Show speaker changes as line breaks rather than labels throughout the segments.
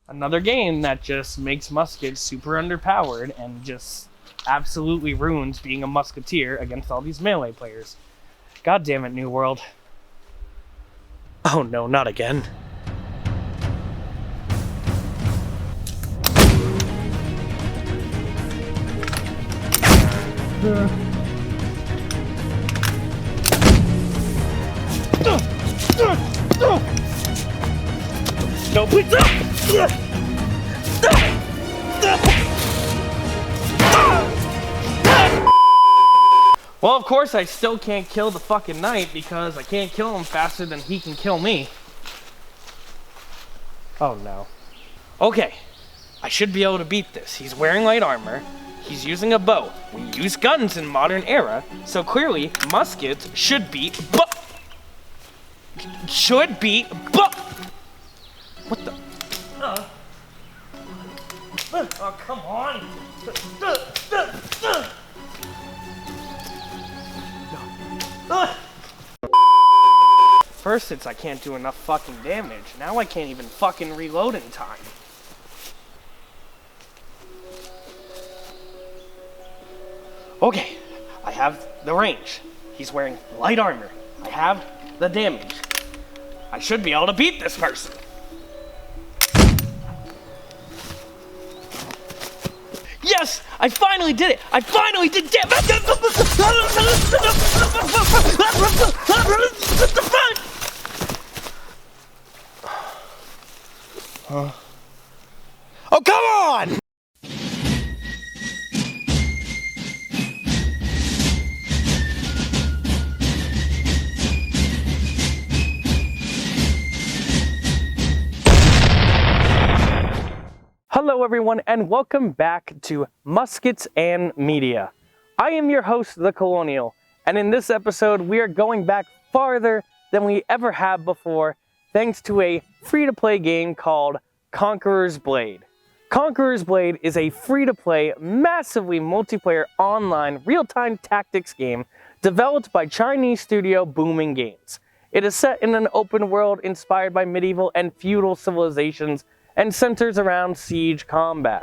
Another game that just makes muskets super underpowered and just absolutely ruins being a musketeer against all these melee players. God damn it, New World. Oh no, not again. No, please! Well, of course, I still can't kill the fucking knight because I can't kill him faster than he can kill me. Oh no. Okay, I should be able to beat this. He's wearing light armor. He's using a bow. We use guns in modern era, so clearly muskets should be What the? Oh, come on! First it's I can't do enough fucking damage. Now I can't even fucking reload in time. Okay, I have the range. He's wearing light armor. I have the damage. I should be able to beat this person. Yes! I finally did it! I finally did damage! Oh, come on! Hello everyone and welcome back to Muskets and Media. I am your host, The Colonial, and in this episode we are going back farther than we ever have before thanks to a free-to-play game called Conquerors Blade. Conquerors Blade is a free-to-play, massively multiplayer online real-time tactics game developed by Chinese studio Booming Games. It is set in an open world inspired by medieval and feudal civilizations and centers around siege combat,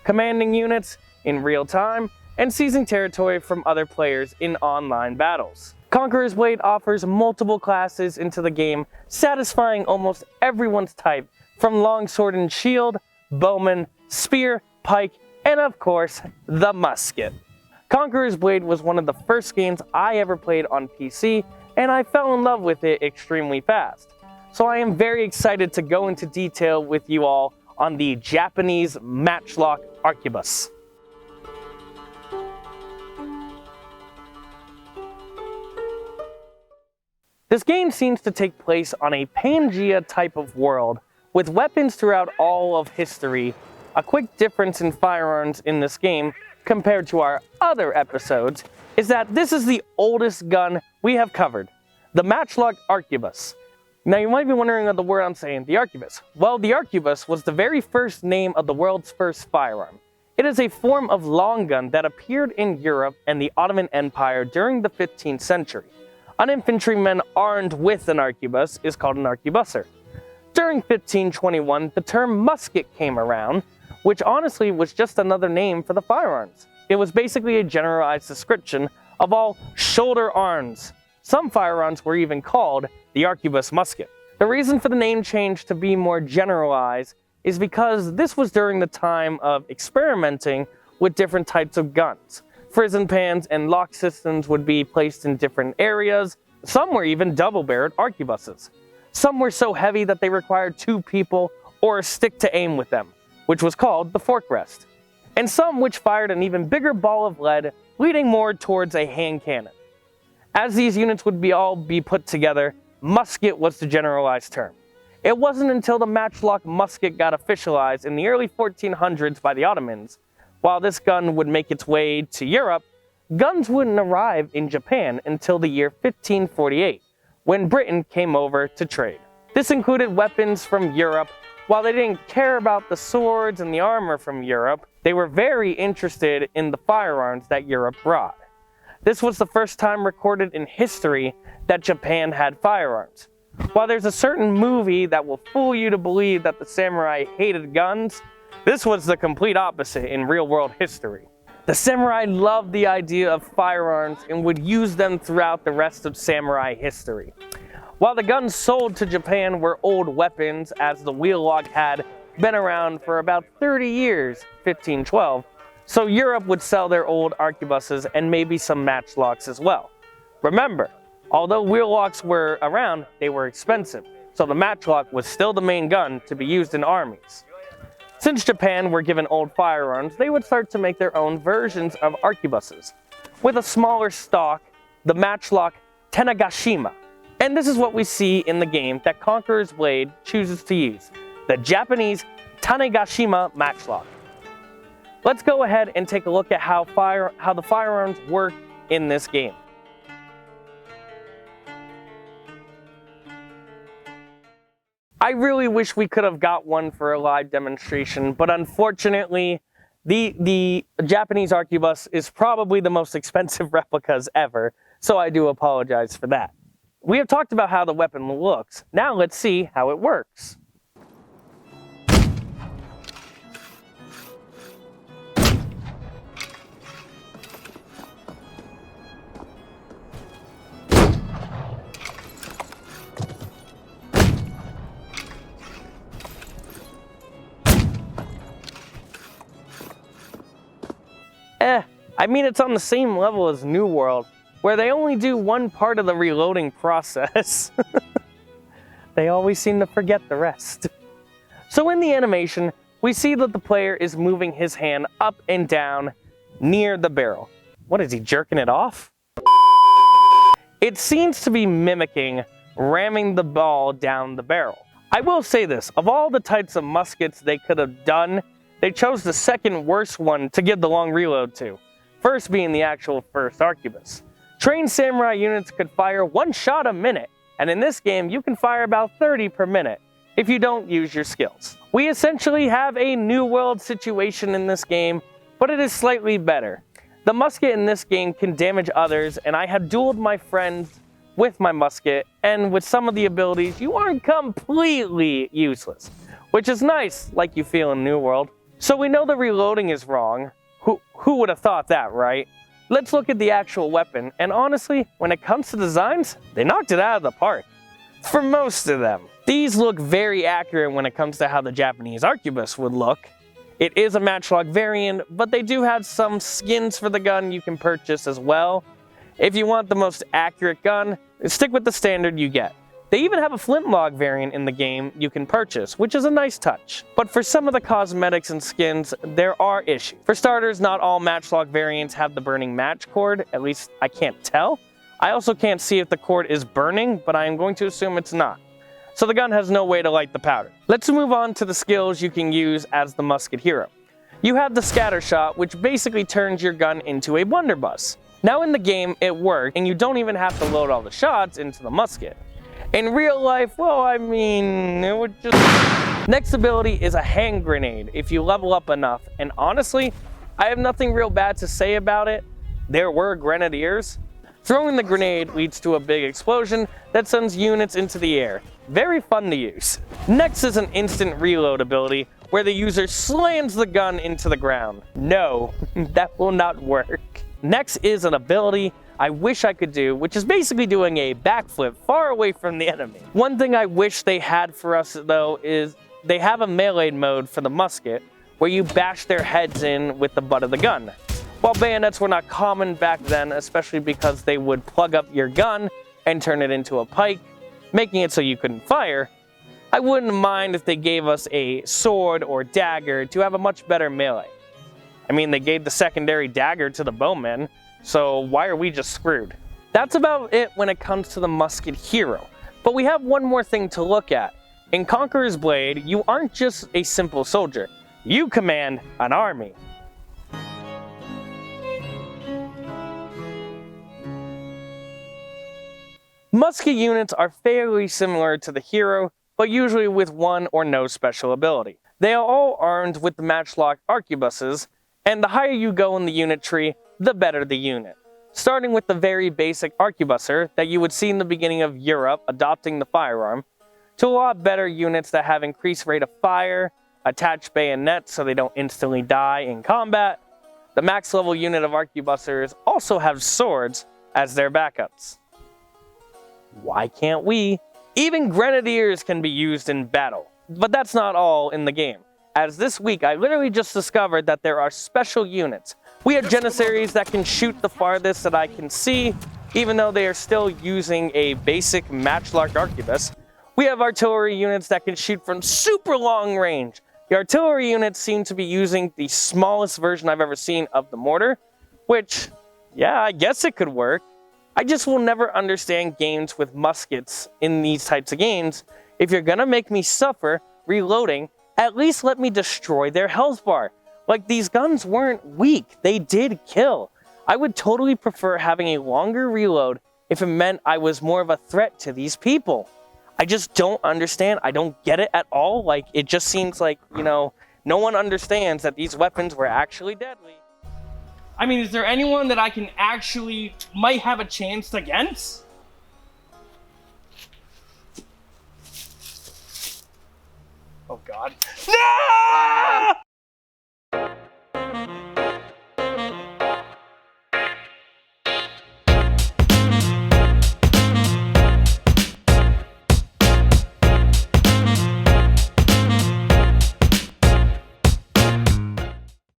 commanding units in real time, and seizing territory from other players in online battles. Conquerors Blade offers multiple classes into the game, satisfying almost everyone's type, from longsword and shield, bowman, spear, pike, and of course, the musket. Conquerors Blade was one of the first games I ever played on PC, and I fell in love with it extremely fast. So I am very excited to go into detail with you all on the Japanese matchlock arquebus. This game seems to take place on a Pangea type of world with weapons throughout all of history. A quick difference in firearms in this game compared to our other episodes is that this is the oldest gun we have covered, the matchlock arquebus. Now you might be wondering of the word I'm saying, the arquebus. Well, the arquebus was the very first name of the world's first firearm. It is a form of long gun that appeared in Europe and the Ottoman Empire during the 15th century. An infantryman armed with an arquebus is called an arquebuser. During 1521, the term musket came around, which honestly was just another name for the firearms. It was basically a generalized description of all shoulder arms. Some firearms were even called the arquebus musket. The reason for the name change to be more generalized is because this was during the time of experimenting with different types of guns. Frizzen pans and lock systems would be placed in different areas. Some were even double-barreled arquebuses. Some were so heavy that they required 2 people or a stick to aim with them, which was called the fork rest. And some which fired an even bigger ball of lead, leading more towards a hand cannon. As these units would all be put together, musket was the generalized term. It wasn't until the matchlock musket got officialized in the early 1400s by the Ottomans. While this gun would make its way to Europe, guns wouldn't arrive in Japan until the year 1548, when Britain came over to trade. This included weapons from Europe. While they didn't care about the swords and the armor from Europe, they were very interested in the firearms that Europe brought. This was the first time recorded in history that Japan had firearms. While there's a certain movie that will fool you to believe that the samurai hated guns, this was the complete opposite in real-world history. The samurai loved the idea of firearms and would use them throughout the rest of samurai history. While the guns sold to Japan were old weapons, as the wheel-lock had been around for about 30 years, 1512, so Europe would sell their old arquebuses and maybe some matchlocks as well. Remember, although wheel-locks were around, they were expensive, so the matchlock was still the main gun to be used in armies. Since Japan were given old firearms, they would start to make their own versions of arquebuses, with a smaller stock, the matchlock Tanegashima. And this is what we see in the game that Conquerors Blade chooses to use, the Japanese Tanegashima matchlock. Let's go ahead and take a look at how the firearms work in this game. I really wish we could have got one for a live demonstration, but unfortunately, the Japanese arquebus is probably the most expensive replicas ever, so I do apologize for that. We have talked about how the weapon looks. Now let's see how it works. I mean, it's on the same level as New World, where they only do one part of the reloading process. They always seem to forget the rest. So in the animation, we see that the player is moving his hand up and down near the barrel. What is he, jerking it off? It seems to be mimicking ramming the ball down the barrel. I will say this, of all the types of muskets they could have done, they chose the second worst one to give the long reload to, first being the actual first arquebus. Trained samurai units could fire one shot a minute, and in this game you can fire about 30 per minute if you don't use your skills. We essentially have a New World situation in this game, but it is slightly better. The musket in this game can damage others, and I have dueled my friends with my musket, and with some of the abilities you aren't completely useless, which is nice like you feel in New World. So we know the reloading is wrong. Who would have thought that, right? Let's look at the actual weapon, and honestly, when it comes to designs, they knocked it out of the park. For most of them. These look very accurate when it comes to how the Japanese arquebus would look. It is a matchlock variant, but they do have some skins for the gun you can purchase as well. If you want the most accurate gun, stick with the standard you get. They even have a flintlock variant in the game you can purchase, which is a nice touch. But for some of the cosmetics and skins, there are issues. For starters, not all matchlock variants have the burning match cord, at least I can't tell. I also can't see if the cord is burning, but I am going to assume it's not. So the gun has no way to light the powder. Let's move on to the skills you can use as the musket hero. You have the scatter shot, which basically turns your gun into a blunderbuss. Now in the game, it worked, and you don't even have to load all the shots into the musket. In real life, well, I mean, it would just... Next ability is a hand grenade if you level up enough, and honestly, I have nothing real bad to say about it. There were grenadiers. Throwing the grenade leads to a big explosion that sends units into the air. Very fun to use. Next is an instant reload ability where the user slams the gun into the ground. No, that will not work. Next is an ability I wish I could do, which is basically doing a backflip far away from the enemy. One thing I wish they had for us though is they have a melee mode for the musket where you bash their heads in with the butt of the gun. While bayonets were not common back then, especially because they would plug up your gun and turn it into a pike, making it so you couldn't fire, I wouldn't mind if they gave us a sword or dagger to have a much better melee. I mean, they gave the secondary dagger to the bowmen, so why are we just screwed? That's about it when it comes to the musket hero. But we have one more thing to look at. In Conquerors Blade, you aren't just a simple soldier. You command an army. Musket units are fairly similar to the hero, but usually with one or no special ability. They are all armed with the matchlock arquebuses, and the higher you go in the unit tree, the better the unit. starting with the very basic arquebuser that you would see in the beginning of Europe adopting the firearm, to a lot better units that have increased rate of fire, attached bayonets so they don't instantly die in combat. The max level unit of arquebusers also have swords as their backups. Why can't we? Even grenadiers can be used in battle, but that's not all in the game, as this week I literally just discovered that there are special units. We have Janissaries that can shoot the farthest that I can see, even though they are still using a basic matchlock arquebus. We have artillery units that can shoot from super long range. The artillery units seem to be using the smallest version I've ever seen of the mortar, which, yeah, I guess it could work. I just will never understand games with muskets in these types of games. If you're gonna make me suffer reloading, at least let me destroy their health bar. Like, these guns weren't weak, they did kill. I would totally prefer having a longer reload if it meant I was more of a threat to these people. I just don't understand. I don't get it at all. Like, it just seems like, you know, no one understands that these weapons were actually deadly. I mean, is there anyone that I can actually might have a chance against? Oh God. No!